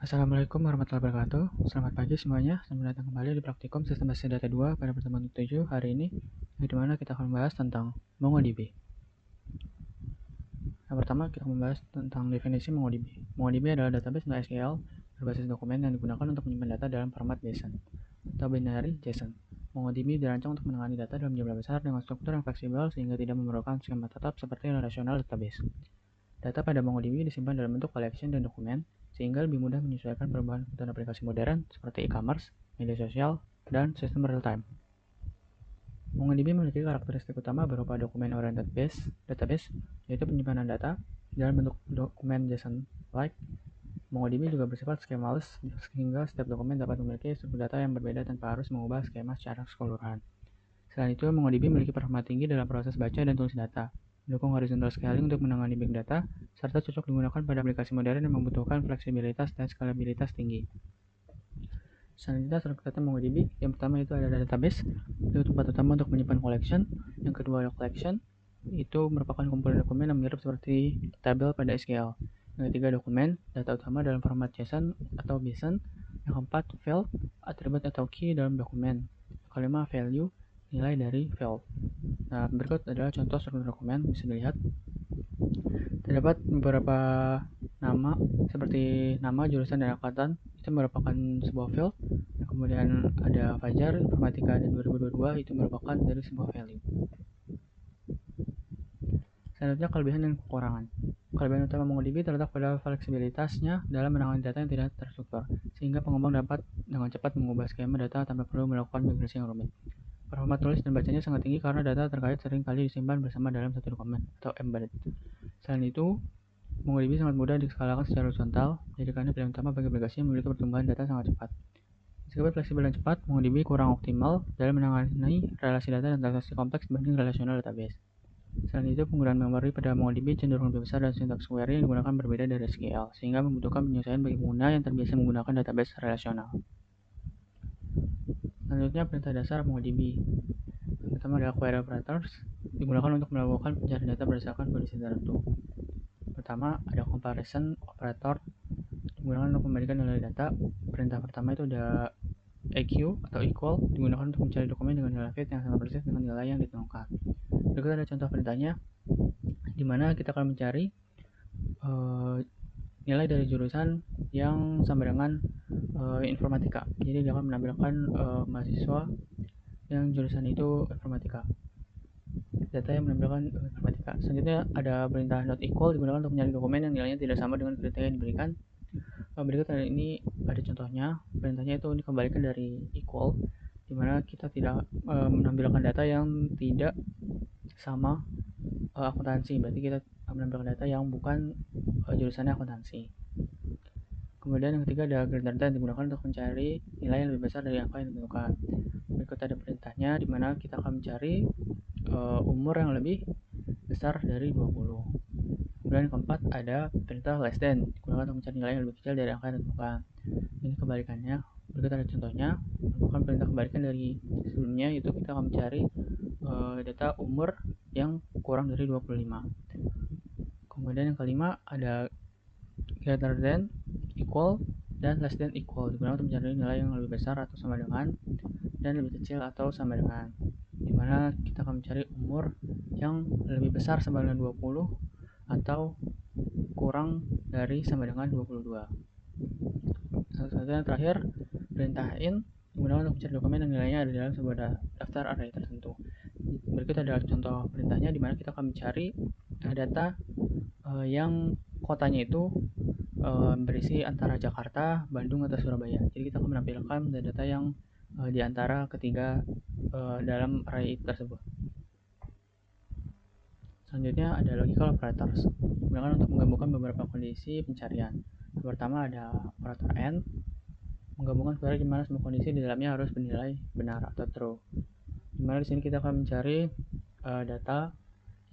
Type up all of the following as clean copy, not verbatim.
Assalamualaikum warahmatullahi wabarakatuh. Selamat pagi semuanya. Selamat datang kembali di Praktikum Sistem Basis Data 2 pada pertemuan 7 hari ini, di mana kita akan membahas tentang MongoDB. Yang pertama, kita membahas tentang definisi MongoDB. MongoDB adalah database NoSQL berbasis dokumen yang digunakan untuk menyimpan data dalam format JSON atau binary JSON. MongoDB dirancang untuk menangani data dalam jumlah besar dengan struktur yang fleksibel sehingga tidak memerlukan skema tetap seperti relational database. Data pada MongoDB disimpan dalam bentuk collection dan dokumen, sehingga lebih mudah menyesuaikan perubahan kebutuhan aplikasi modern seperti e-commerce, media sosial, dan sistem real-time. MongoDB memiliki karakteristik utama berupa document-oriented database, yaitu penyimpanan data dalam bentuk dokumen JSON-like. MongoDB juga bersifat skemales, sehingga setiap dokumen dapat memiliki struktur data yang berbeda tanpa harus mengubah skema secara keseluruhan. Selain itu, MongoDB memiliki performa tinggi dalam proses baca dan tulis data, mendukung horizontal scaling untuk menangani big data, serta cocok digunakan pada aplikasi modern yang membutuhkan fleksibilitas dan skalabilitas tinggi. Selanjutnya, struktur data MongoDB. Yang pertama itu ada database, itu tempat utama untuk menyimpan collection. Yang kedua ada collection, itu merupakan kumpulan dokumen yang mirip seperti tabel pada SQL. Yang ketiga dokumen, data utama dalam format JSON atau BSON. Yang keempat file, atribut atau key dalam dokumen. Yang kelima value, nilai dari file. Nah, berikut adalah contoh struktur dokumen, bisa dilihat. Terdapat beberapa nama, seperti nama, jurusan, dan angkatan, itu merupakan sebuah file. Kemudian ada Fajar, Informatika, dan 2022, itu merupakan dari sebuah value. Selanjutnya, kelebihan dan kekurangan. Kelebihan utama MongoDB terletak pada fleksibilitasnya dalam menangani data yang tidak terstruktur, sehingga pengembang dapat dengan cepat mengubah skema data tanpa perlu melakukan migrasi yang rumit. Performa tulis dan bacanya sangat tinggi karena data terkait sering kali disimpan bersama dalam satu dokumen atau embedded. Selain itu, MongoDB sangat mudah diskalakan secara horizontal, jadikannya pilihan utama bagi aplikasi yang memiliki pertumbuhan data sangat cepat. Meskipun fleksibel dan cepat, MongoDB kurang optimal dalam menangani relasi data dan transaksi kompleks dibanding relational database. Selain itu, penggunaan memori pada MongoDB cenderung lebih besar dan sintaks query yang digunakan berbeda dari SQL, sehingga membutuhkan penyesuaian bagi pengguna yang terbiasa menggunakan database relasional. Selanjutnya, perintah dasar MongoDB. Pertama adalah query operators, digunakan untuk melakukan pencarian data berdasarkan kondisi tertentu. Pertama ada comparison operator, digunakan untuk membandingkan nilai data. Perintah pertama itu ada EQ atau equal, digunakan untuk mencari dokumen dengan nilai fit yang sama persis dengan nilai yang ditemukan. Berikut ada contoh perintahnya, di mana kita akan mencari nilai dari jurusan yang sama dengan informatika. Jadi dia akan menampilkan mahasiswa yang jurusan itu informatika, data yang menampilkan informatika. Selanjutnya ada perintah not equal, digunakan untuk mencari dokumen yang nilainya tidak sama dengan kriteria yang diberikan. Berikut ini ada contohnya. Perintahnya itu dikembalikan dari equal, dimana kita tidak menampilkan data yang tidak sama akuntansi, berarti kita menampilkan data yang bukan jurusannya akuntansi. Kemudian yang ketiga ada greater than, digunakan untuk mencari nilai yang lebih besar dari angka yang ditentukan. Berikut ada perintahnya, dimana kita akan mencari umur yang lebih besar dari 20. Kemudian keempat ada perintah less than, digunakan untuk mencari nilai yang lebih kecil dari angka yang ditentukan. Ini kebalikannya. Berikut ada contohnya, merupakan perintah kebalikan dari sebelumnya, yaitu kita akan mencari data umur yang kurang dari 25. Kemudian yang kelima ada greater than, equal, dan less than equal, digunakan untuk mencari nilai yang lebih besar atau sama dengan, dan lebih kecil atau sama dengan, dimana kita akan mencari umur yang lebih besar sama dengan 20 atau kurang dari sama dengan 22. Selanjutnya terakhir, perintah in, digunakan untuk mencari dokumen yang nilainya ada dalam sebuah daftar array tertentu. Berikut adalah contoh perintahnya, di mana kita akan mencari data yang kotanya itu berisi antara Jakarta, Bandung, atau Surabaya. Jadi kita akan menampilkan data yang di antara ketiga dalam array tersebut. Selanjutnya ada logical operators, digunakan untuk menggabungkan beberapa kondisi pencarian. Yang pertama ada operator AND, menggabungkan query di mana semua kondisi di dalamnya harus bernilai benar atau true. Di mana di sini kita akan mencari data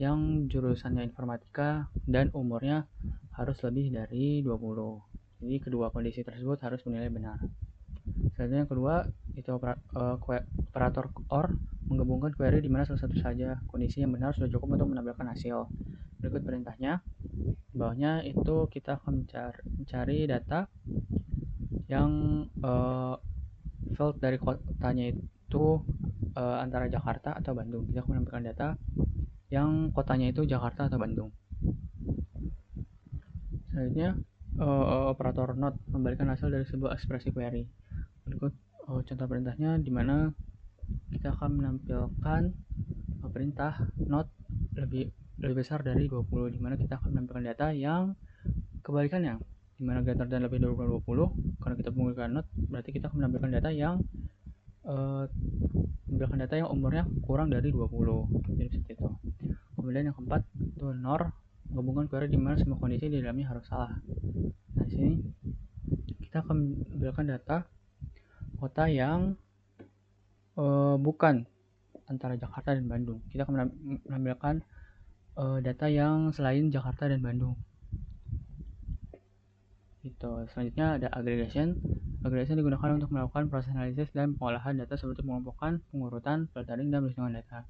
yang jurusannya informatika dan umurnya harus lebih dari 20. Jadi kedua kondisi tersebut harus bernilai benar. Selanjutnya yang kedua itu operator OR, menggabungkan query di mana salah satu saja kondisi yang benar sudah cukup untuk menampilkan hasil. Berikut perintahnya. Di bawahnya itu kita akan mencari data yang field dari kotanya itu antara Jakarta atau Bandung. Kita akan menampilkan data yang kotanya itu Jakarta atau Bandung. Selanjutnya, operator not membalikan hasil dari sebuah ekspresi query. Berikut contoh perintahnya, di mana kita akan menampilkan perintah not lebih besar dari 20, di mana kita akan menampilkan data yang kebalikannya, di mana greater than lebih dari 20. Karena kita menggunakan not, berarti kita akan menampilkan data yang umurnya kurang dari 20. Jadi seperti itu. Kemudian yang keempat itu nor, menghubungkan query di mana semua kondisi di dalamnya harus salah. Nah, di sini kita akan menampilkan data kota yang bukan antara Jakarta dan Bandung. Kita akan menampilkan data yang selain Jakarta dan Bandung. Gitu. Selanjutnya ada aggregation. Aggregation digunakan untuk melakukan proses analisis dan pengolahan data seperti pengelompokan, pengurutan, filtering, dan perhitungan data.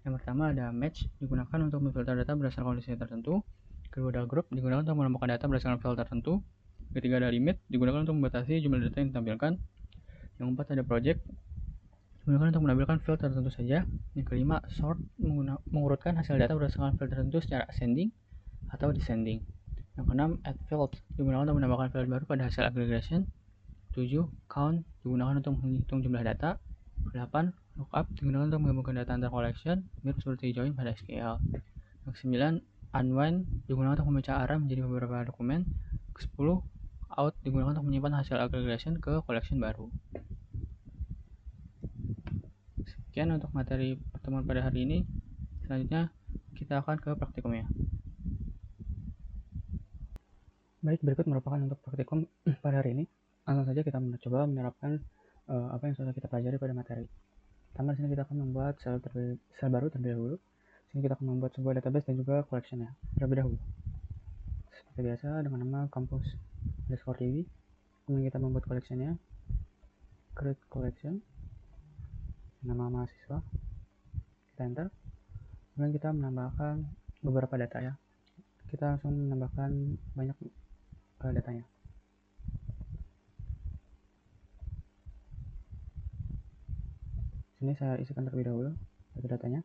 Yang pertama ada match, digunakan untuk memfilter data berdasarkan kondisi tertentu. Kedua ada group, digunakan untuk mengelompokkan data berdasarkan file tertentu. Ketiga ada limit, digunakan untuk membatasi jumlah data yang ditampilkan. Yang keempat ada project, digunakan untuk menampilkan file tertentu saja. Yang kelima sort, mengurutkan hasil data berdasarkan file tertentu secara ascending atau descending. Yang keenam add field, digunakan untuk menambahkan file baru pada hasil aggregation. 7 count, digunakan untuk menghitung jumlah data. 8 lookup, digunakan untuk menggabungkan data antar collection, mirip seperti join pada SQL. Yang 9 unwind, digunakan untuk memecah array menjadi beberapa dokumen. 10 out, digunakan untuk menyimpan hasil aggregation ke collection baru. Sekian untuk materi pertemuan pada hari ini. Selanjutnya kita akan ke praktikumnya. Baik, berikut merupakan untuk praktikum pada hari ini. Langsung saja kita mencoba menerapkan apa yang sudah kita pelajari pada materi. Pertama, di sini kita akan membuat sel baru terlebih dahulu. Di sini kita akan membuat sebuah database dan juga collection-nya terlebih dahulu. Seperti biasa dengan nama campus_tv. Kemudian kita membuat collection-nya, create collection, nama mahasiswa, kita enter. Kemudian kita menambahkan beberapa data ya. Kita langsung menambahkan banyak datanya. Sini saya isikan terlebih dahulu datanya.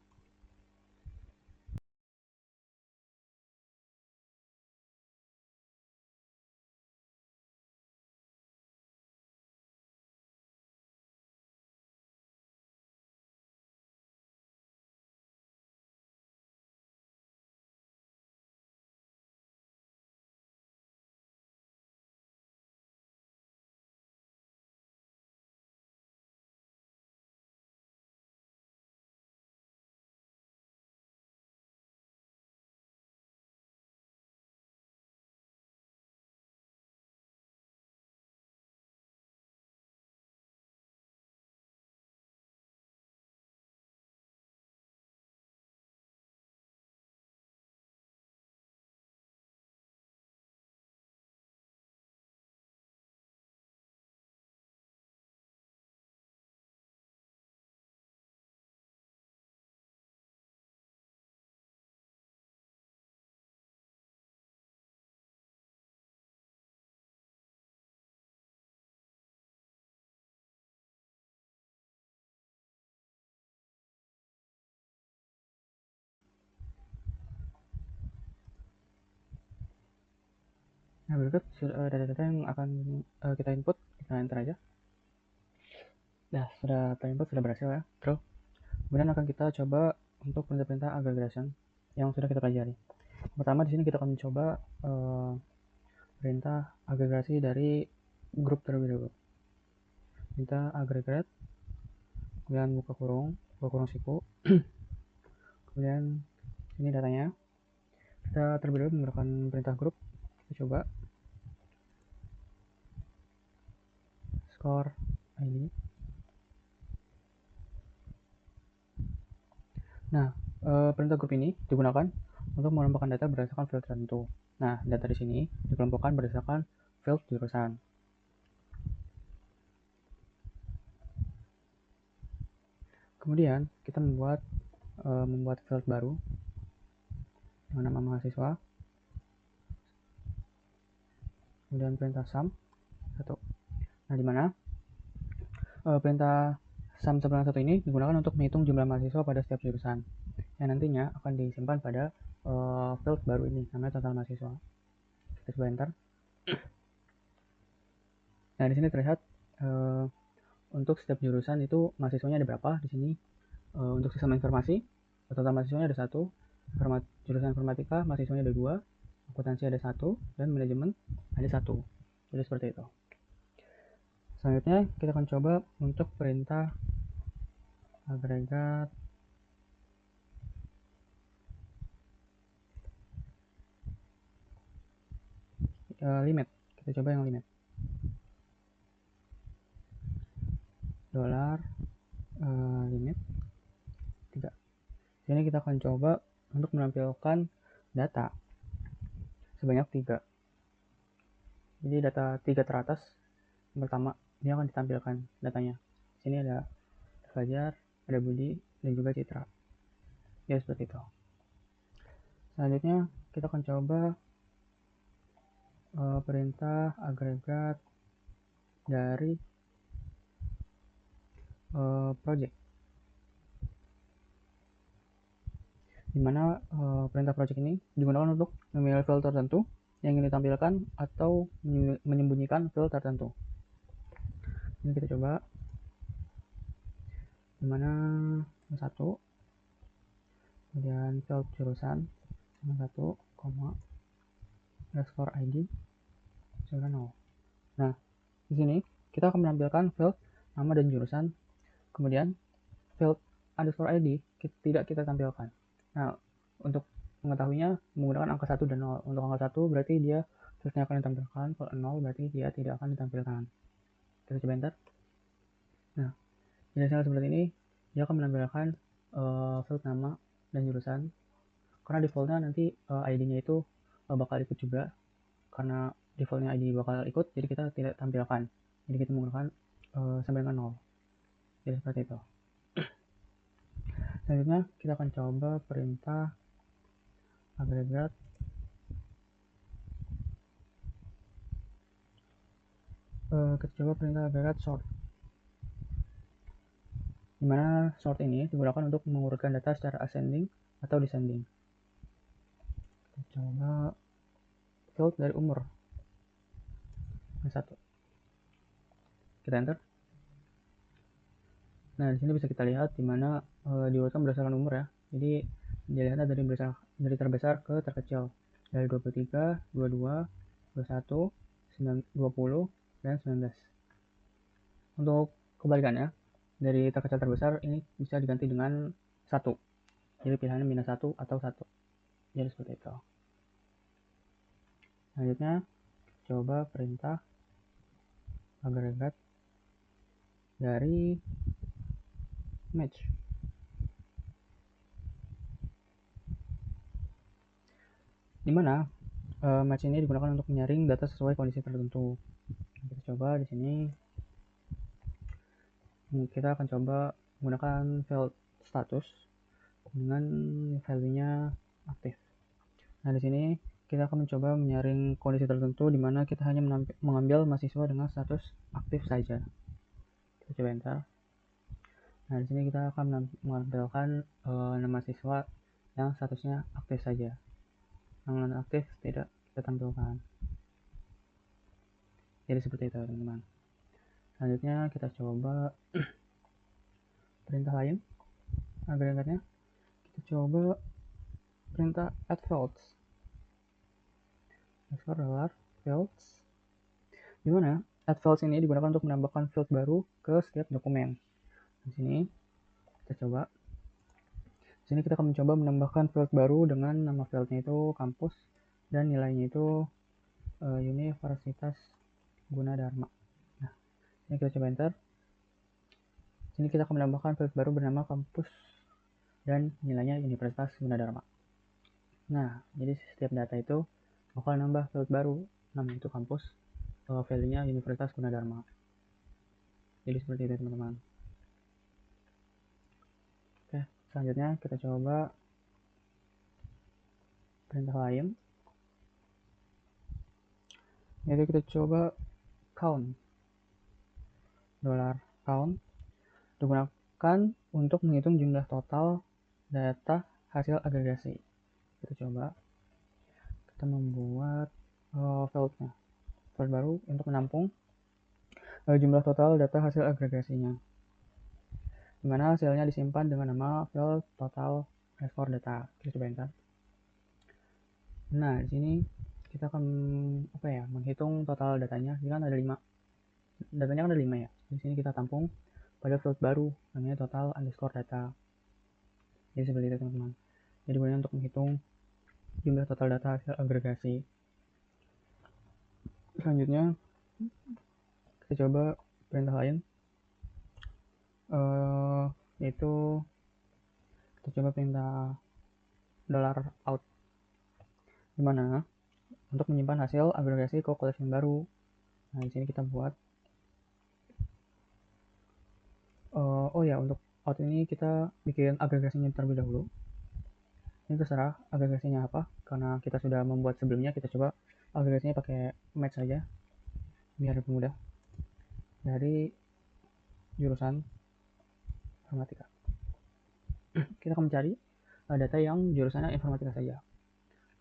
Nah, berikut data-data yang akan kita input, kita enter aja. Nah, sudah terinput, sudah berhasil ya, bro. Kemudian akan kita coba untuk perintah-perintah aggregation yang sudah kita pelajari. Pertama, di sini kita akan mencoba perintah agregasi dari grup terlebih dahulu. Perintah aggregate, kemudian buka kurung siku. Kemudian ini datanya. Kita terlebih dahulu menggunakan perintah grup. Kita coba score ID. Nah, perintah grup ini digunakan untuk mengelompokkan data berdasarkan field tertentu. Nah, data di sini dikelompokkan berdasarkan field jurusan. Kemudian kita membuat field baru dengan nama mahasiswa. Kemudian perintah sum 1. Nah, di mana perintah sum1 ini digunakan untuk menghitung jumlah mahasiswa pada setiap jurusan yang nantinya akan disimpan pada field baru ini, namanya total mahasiswa. Kita coba enter. Nah, di sini terlihat untuk setiap jurusan itu mahasiswanya ada berapa. Di sini untuk sistem informasi total mahasiswanya ada 1, jurusan informatika mahasiswanya ada 2, akuntansi ada 1, dan manajemen ada 1. Jadi seperti itu. Selanjutnya kita akan coba untuk perintah agregat limit. Kita coba yang limit. Dolar limit 3. Sini kita akan coba untuk menampilkan data sebanyak 3. Jadi data 3 teratas yang pertama ini akan ditampilkan datanya. Sini ada Fajar, ada Budi, dan juga Citra. Ya, seperti itu. Selanjutnya kita akan coba perintah agregat dari project, dimana perintah project ini digunakan untuk memilih field tertentu yang ingin ditampilkan atau menyembunyikan field tertentu. Ini kita coba, dimana satu, kemudian field jurusan 1, underscore ID 0. Nah, di sini kita akan menampilkan field nama dan jurusan, kemudian field underscore ID tidak kita tampilkan. Nah, untuk mengetahuinya menggunakan angka 1 dan 0. Untuk angka 1 berarti dia terusnya akan ditampilkan, kalau 0 berarti dia tidak akan ditampilkan. Kita coba enter. Nah, jelasnya seperti ini, dia akan menampilkan field nama dan jurusan. Karena defaultnya nanti ID-nya itu bakal ikut juga. Karena defaultnya ID bakal ikut, jadi kita tidak tampilkan. Jadi kita menggunakan sampai dengan 0. Jadi seperti itu. Selanjutnya kita akan coba perintah agregat kita coba perintah agregat sort, dimana sort ini digunakan untuk mengurutkan data secara ascending atau descending. Kita coba field dari umur 1. Kita enter. Nah, di sini bisa kita lihat dimana diurutkan berdasarkan umur ya. Jadi dilihatnya dari terbesar ke terkecil, dari 23, 22, 21, 20, dan 19. Untuk kebalikannya, dari terkecil terbesar ini bisa diganti dengan 1. Jadi pilihannya -1 atau 1. Jadi seperti itu. Selanjutnya coba perintah agregat dari match, dimana match ini digunakan untuk menyaring data sesuai kondisi tertentu. Kita coba di sini kita akan coba menggunakan field status dengan value-nya aktif. Nah, di sini kita akan mencoba menyaring kondisi tertentu di mana kita hanya mengambil mahasiswa dengan status aktif saja. Kita coba enter. Nah, di sini kita akan menampilkan nama mahasiswa yang statusnya aktif saja. Yang non aktif tidak kita tampilkan. Jadi seperti itu, teman-teman. Selanjutnya kita coba perintah lain agregatnya. Kita coba perintah add fields. Fields, dimana add fields ini digunakan untuk menambahkan field baru ke setiap dokumen. Di sini kita coba. Di sini kita akan mencoba menambahkan field baru dengan nama fieldnya itu kampus dan nilainya itu Universitas Gunadarma. Nah, ini kita coba enter. Sini kita akan menambahkan field baru bernama kampus dan nilainya Universitas Gunadarma. Nah, jadi setiap data itu bakal nambah field baru, namanya itu kampus, value-nya Universitas Gunadarma. Jadi seperti itu, teman-teman. Oke, selanjutnya kita coba perintah lain, yaitu kita coba count. $count digunakan untuk menghitung jumlah total data hasil agregasi. Kita coba kita membuat field-nya, field baru untuk menampung jumlah total data hasil agregasinya, dimana hasilnya disimpan dengan nama field total underscore data. Kita coba enter. Nah, di sini kita akan menghitung total datanya. Ini kan ada 5. Datanya kan ada 5 ya. Di sini kita tampung pada field baru namanya total underscore data. Jadi seperti itu teman-teman. Jadi gunanya untuk menghitung jumlah total data hasil agregasi. Selanjutnya kita coba perintah lain, yaitu kita coba perintah $out, dimana untuk menyimpan hasil agregasi ke collection baru. Nah, di sini kita buat untuk out ini kita bikin agregasinya terlebih dahulu. Ini terserah agregasinya apa, karena kita sudah membuat sebelumnya. Kita coba agregasinya pakai match saja biar lebih mudah, dari jurusan informatika. Kita akan mencari data yang jurusannya informatika saja.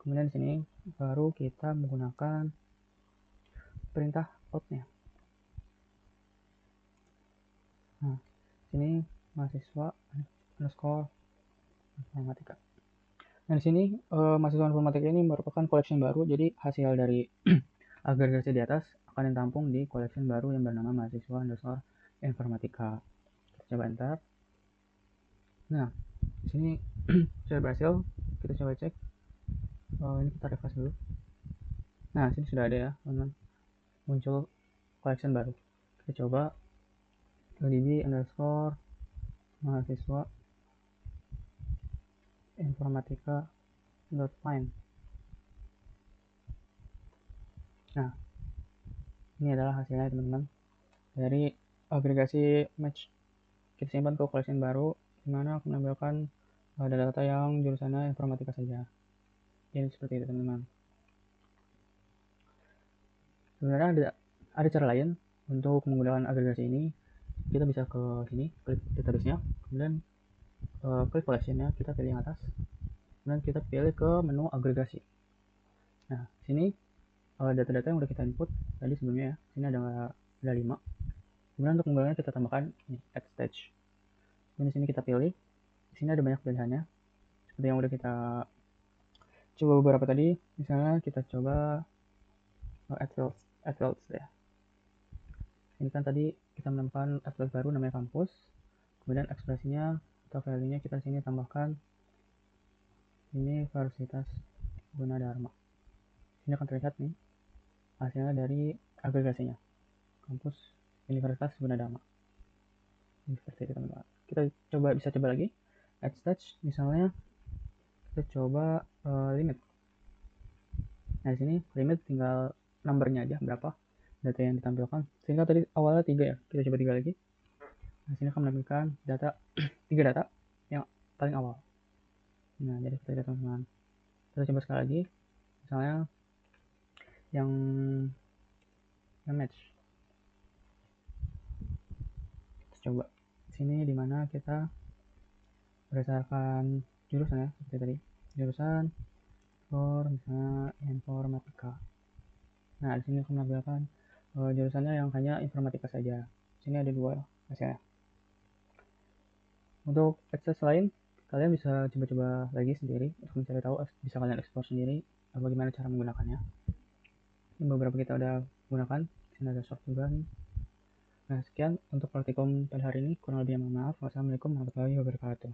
Kemudian di sini baru kita menggunakan perintah out-nya. Nah, sini mahasiswa underscore informatika. Nah, di sini mahasiswa informatika ini merupakan collection baru, jadi hasil dari agregasi di atas akan ditampung di collection baru yang bernama mahasiswa underscore informatika. Kita coba enter. Nah, di sini sudah berhasil. Kita coba cek. Ini kita refresh dulu. Nah, sini sudah ada ya, teman-teman. Muncul collection baru. Kita coba db underscore mahasiswa informatika .find. Nah, ini adalah hasilnya teman-teman dari agregasi match. Kita simpan ke collection baru, dimana aku menampilkan data-data yang jurusannya informatika saja. Jadi seperti itu teman-teman. Sebenarnya ada cara lain untuk menggunakan agregasi ini. Kita bisa ke sini, klik database-nya, kemudian klik collection-nya, kita pilih yang atas, kemudian kita pilih ke menu agregasi. Nah, sini data-data yang udah kita input tadi sebelumnya ya. Sini ada 5. Kemudian untuk menggunakannya kita tambahkan ini, add stage. Kemudian di sini kita pilih. Di sini ada banyak pilihannya. Seperti yang udah kita coba beberapa tadi. Misalnya kita coba add fields ya. Ini kan tadi kita menemukan add field baru namanya kampus. Kemudian ekspresinya atau value-nya kita sini tambahkan Universitas Gunadarma. Ini akan terlihat nih hasilnya dari agregasinya, kampus Universitas Gunadarma. Ini seperti itu teman-teman. Kita bisa coba lagi add stage, misalnya kita coba limit. Nah, di sini limit tinggal numbernya aja, berapa data yang ditampilkan. Sehingga tadi awalnya 3 ya, kita coba 3 lagi. Nah, sini akan menampilkan data 3 data yang paling awal. Nah, jadi seperti itu teman-teman. Kita coba sekali lagi, misalnya yang match. Kita coba sini dimana kita berdasarkan jurusan ya, seperti tadi, jurusan misalnya informatika. Nah, di sini akan menampilkan jurusannya yang hanya informatika saja. Di sini ada 2 hasilnya. Untuk akses lain, kalian bisa coba-coba lagi sendiri untuk mencari tahu, bisa kalian explore sendiri bagaimana cara menggunakannya. Ini beberapa kita udah gunakan. Di sini ada short juga nih. Nah, sekian untuk praktikum pada hari ini. Kurang lebihnya mohon maaf. Wassalamualaikum warahmatullahi wabarakatuh.